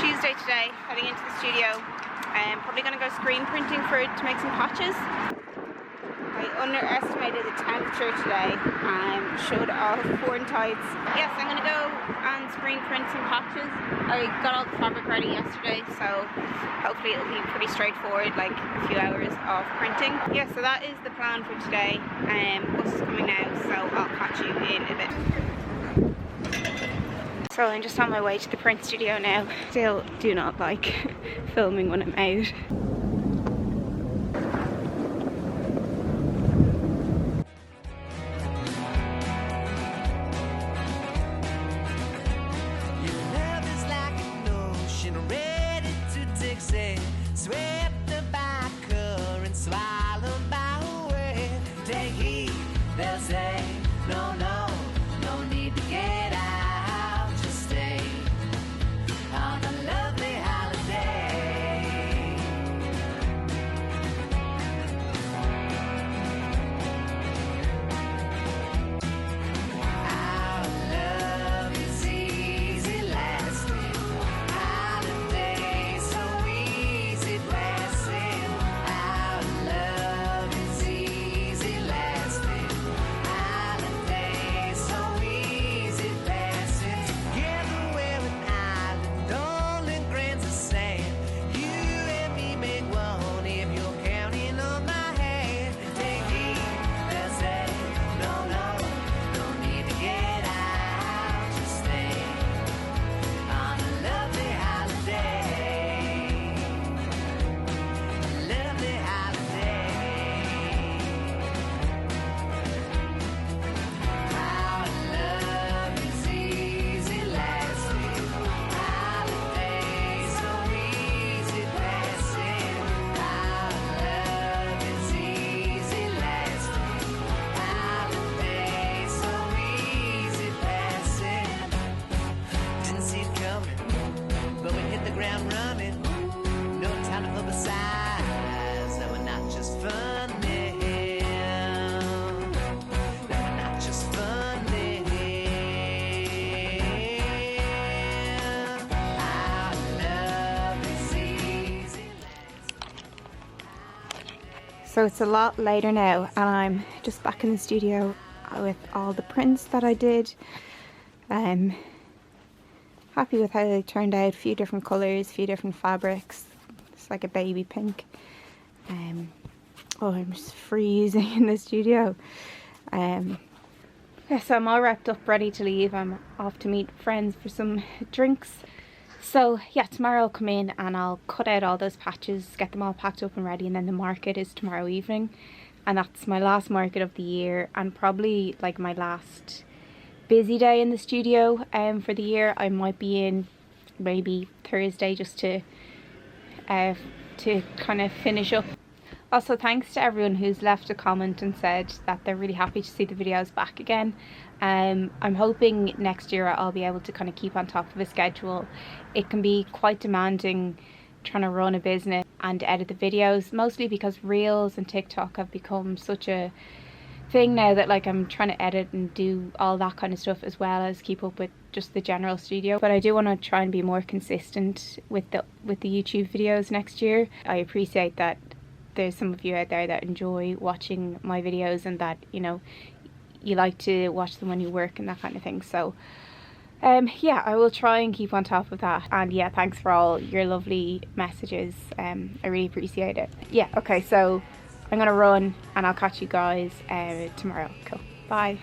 Tuesday today, heading into the studio. I'm probably going to go screen printing to make some patches. I underestimated the temperature today and showed off Forentides. Yes, I'm going to go and screen print some patches. I got all the fabric ready yesterday, so hopefully it'll be pretty straightforward, like a few hours of printing. Yeah, so that is the plan for today. Bus is coming now, so I'll catch you in a bit. So I'm just on my way to the print studio now. Still do not like filming when I'm out. So it's a lot later now and I'm just back in the studio with all the prints that I did. I'm happy with how they turned out. A few different colours, a few different fabrics. It's like a baby pink. Oh, I'm just freezing in the studio. Yeah, so I'm all wrapped up, ready to leave. I'm off to meet friends for some drinks. So yeah, tomorrow I'll come in and I'll cut out all those patches, get them all packed up and ready, and then the market is tomorrow evening. And that's my last market of the year and probably like my last busy day in the studio for the year. I might be in maybe Thursday just to kind of finish up. Also, thanks to everyone who's left a comment and said that they're really happy to see the videos back again. I'm hoping next year I'll be able to kind of keep on top of a schedule. It can be quite demanding trying to run a business and edit the videos, mostly because Reels and TikTok have become such a thing now that like I'm trying to edit and do all that kind of stuff as well as keep up with just the general studio. But I do want to try and be more consistent with the YouTube videos next year. I appreciate that there's some of you out there that enjoy watching my videos and that, you know, you like to watch them when you work and that kind of thing. So yeah, I will try and keep on top of that. And yeah, thanks for all your lovely messages. I really appreciate it. Yeah, okay, so I'm gonna run and I'll catch you guys tomorrow. Cool, bye.